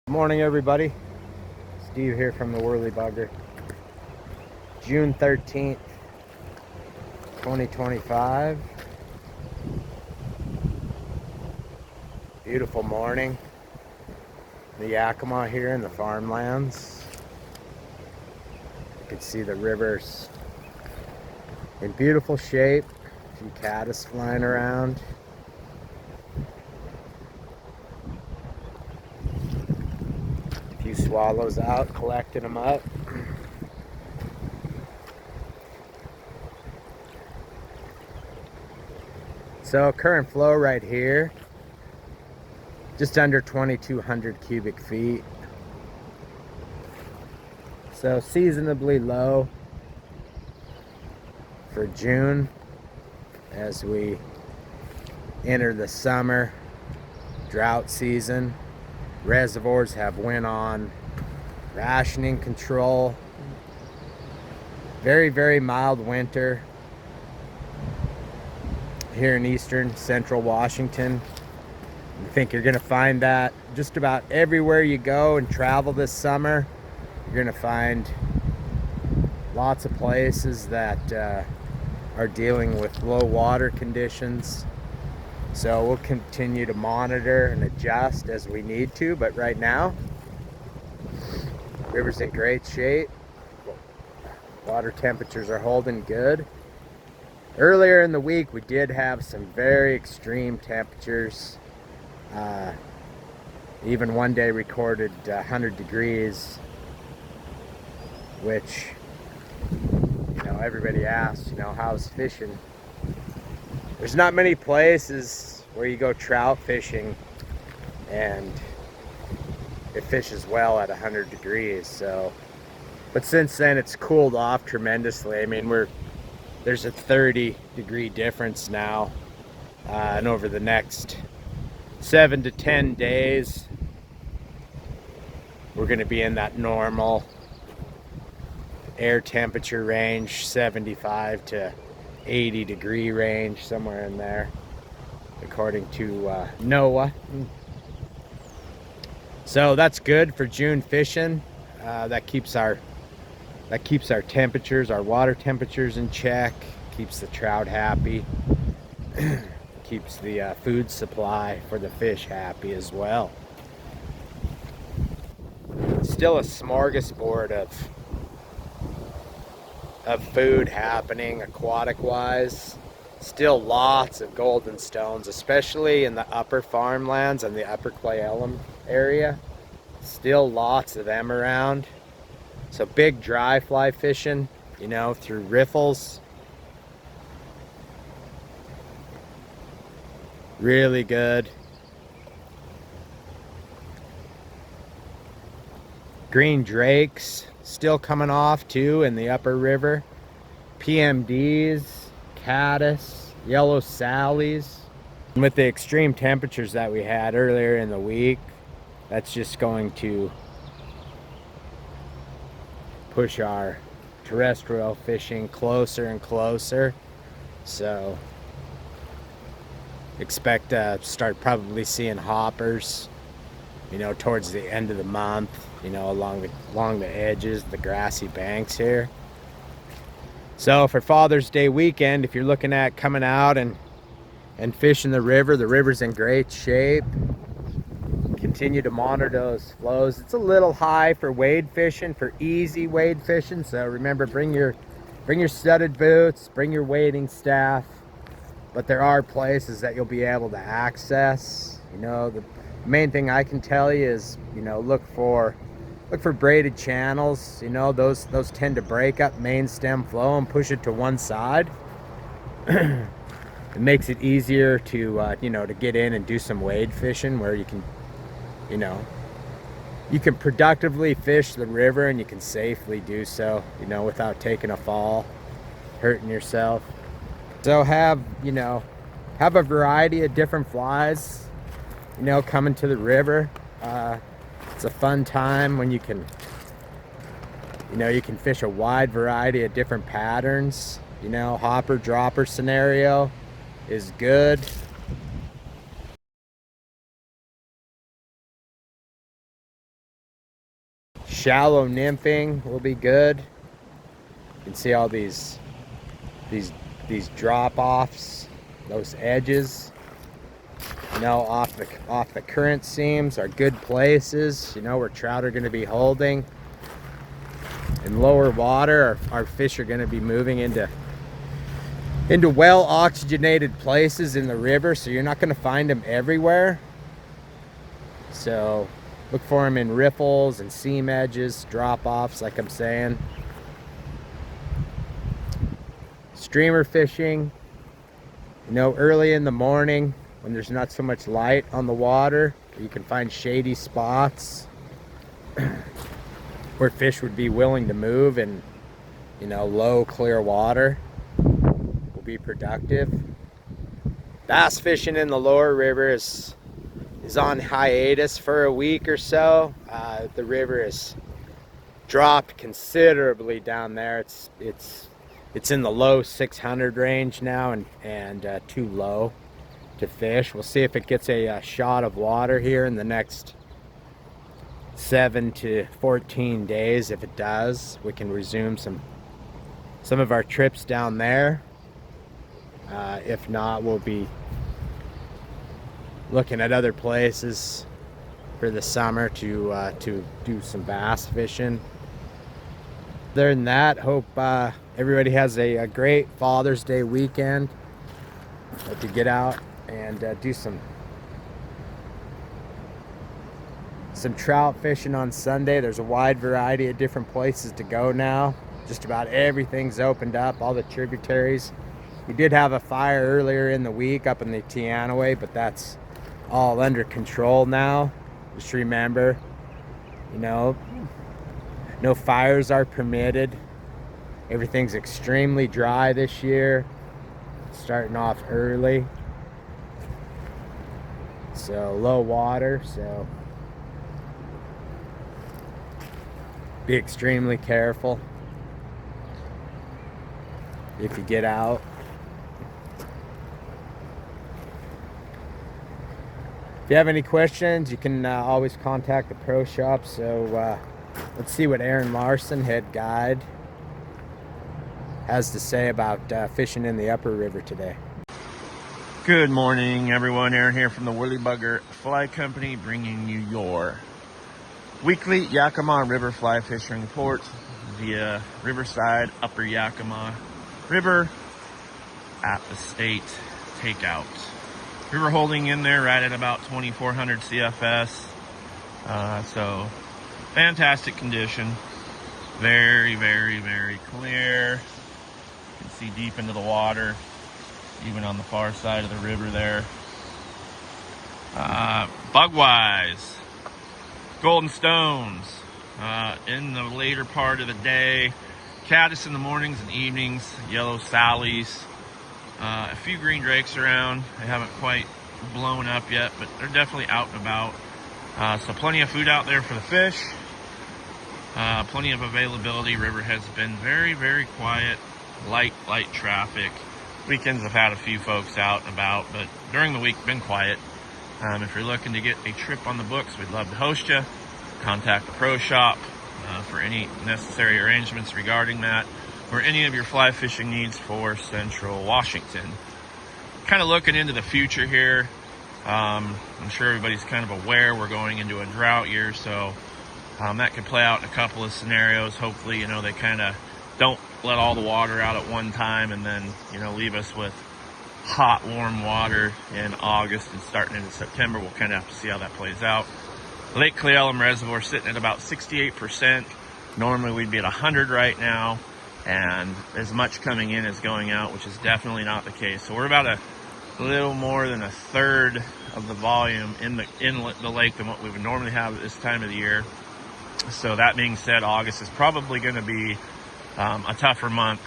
Good morning, everybody. Steve here from the Worley Bugger. June 13th, 2025. Beautiful morning. The Yakima here in the Farmlands. You can see the rivers in beautiful shape. A few caddis flying around. Few swallows out, collecting them up. So current flow right here, just under 2,200 cubic feet. So seasonably low for June as we enter the summer drought season. Reservoirs have went on rationing control. Very mild winter here in eastern central Washington. I think you're gonna find that just about everywhere you go and travel this summer. You're gonna find lots of places that are dealing with low water conditions. So we'll continue to monitor and adjust as we need to, but right now, river's in great shape. Water temperatures are holding good. Earlier in the week, we did have some very extreme temperatures. Even one day recorded 100 degrees, which, everybody asks, how's fishing? There's not many places where you go trout fishing and it fishes well at 100 degrees. So, but since then it's cooled off tremendously. I mean, there's a 30-degree difference now, and over the next 7 to 10 days, we're going to be in that normal air temperature range, 75 to 80-degree range, somewhere in there, according to NOAA. So that's good for June fishing. That keeps our temperatures, our water temperatures in check, keeps the trout happy, keeps the food supply for the fish happy as well. Still a smorgasbord of food happening aquatic wise. Still lots of golden stones, especially in the upper Farmlands and the Upper Cle Elum area. Still lots of them around. So big dry fly fishing, through riffles. Really good. Green drakes still coming off too in the upper river. PMDs, caddis, yellow sallies. And with the extreme temperatures that we had earlier in the week, that's just going to push our terrestrial fishing closer and closer. So expect to start probably seeing hoppers, towards the end of the month, along the edges, the grassy banks here. So for Father's Day weekend, if you're looking at coming out and fishing the river's in great shape. Continue to monitor those flows. It's a little high for wade fishing, for easy wade fishing. So remember, bring your studded boots, bring your wading staff. But there are places that you'll be able to access. The main thing I can tell you is, look for braided channels. Those tend to break up main stem flow and push it to one side. It makes it easier to to get in and do some wade fishing where you can productively fish the river, and you can safely do so, without taking a fall, hurting yourself. So have a variety of different flies, coming to the river. It's a fun time when you can fish a wide variety of different patterns. Hopper dropper scenario is good. shallow nymphing will be good. You can see all these drop-offs, those edges, you know, off the current seams are good places, you know, where trout are going to be holding. In lower water, our fish are going to be moving into well oxygenated places in the river, so you're not going to find them everywhere. So look for them in riffles and seam edges, drop-offs, like I'm saying. Streamer fishing, you know, early in the morning when there's not so much light on the water, you can find shady spots where fish would be willing to move, and, you know, low clear water will be productive. Bass fishing in the lower river is on hiatus for a week or so. The river is dropped considerably down there. It's in the low 600 range now, and too low to fish. We'll see if it gets a shot of water here in the next 7 to 14 days. If it does, we can resume some of our trips down there. If not, we'll be looking at other places for the summer to do some bass fishing. Other than that, hope everybody has a great Father's Day weekend. To get out and do some trout fishing on Sunday. There's a wide variety of different places to go now. Just about everything's opened up, all the tributaries. We did have a fire earlier in the week up in the Teanaway, but that's all under control now. Just remember, you know, no fires are permitted. Everything's extremely dry this year, starting off early. So low water, so be extremely careful if you get out. If you have any questions, you can always contact the pro shop. So let's see what Aron Larsen, head guide, has to say about fishing in the Uppper River today. Good morning, everyone. Aron here from the Worley Bugger Fly Company, bringing you your weekly Yakima River fly fishing report via Riverside Uppper Yakima River at the state takeout. River holding in there right at about 2,400 CFS. So fantastic condition. Very, very, very clear. You can see deep into the water, even on the far side of the river there. Bug-wise, golden stones in the later part of the day, caddis in the mornings and evenings, yellow sallies, a few green drakes around. They haven't quite blown up yet, but they're definitely out and about. So plenty of food out there for the fish, plenty of availability. River has been very, very quiet, light traffic. Weekends have had a few folks out and about, but during the week been quiet. If you're looking to get a trip on the books, we'd love to host you. Contact the pro shop for any necessary arrangements regarding that, or any of your fly fishing needs for Central Washington. Kind of looking into the future here. I'm sure everybody's kind of aware we're going into a drought year, so that could play out in a couple of scenarios. Hopefully, you know, they kind of don't let all the water out at one time and then, you know, leave us with hot, warm water in August and starting into September. We'll kind of have to see how that plays out. Lake Cle Elum Reservoir sitting at about 68%. Normally we'd be at 100 right now, and as much coming in as going out, which is definitely not the case. So we're about a little more than a third of the volume in the lake than what we would normally have at this time of the year. So that being said, August is probably going to be a tougher month,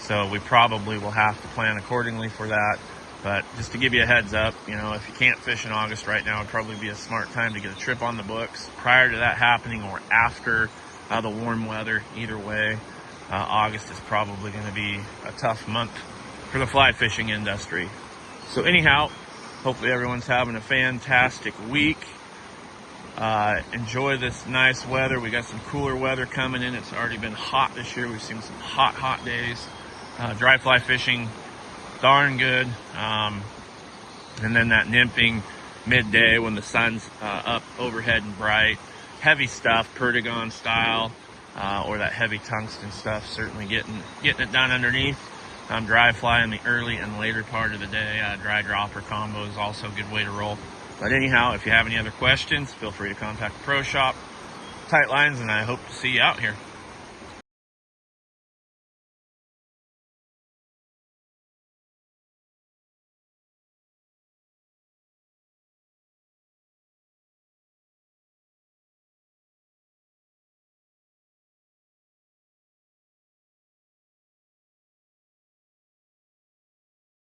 so we probably will have to plan accordingly for that. But just to give you a heads up, you know, if you can't fish in August right now, it'd probably be a smart time to get a trip on the books prior to that happening or after the warm weather. Either way, August is probably going to be a tough month for the fly fishing industry. So anyhow, hopefully everyone's having a fantastic week. Enjoy this nice weather. We got some cooler weather coming in. It's already been hot this year. We've seen some hot days. Dry fly fishing, darn good. And then that nymphing midday when the sun's up overhead and bright. Heavy stuff, Perdigon style, or that heavy tungsten stuff, certainly getting it done underneath. Dry fly in the early and later part of the day. Dry dropper combo is also a good way to roll. But anyhow, if you have any other questions, feel free to contact the Pro Shop. Tight lines, and I hope to see you out here.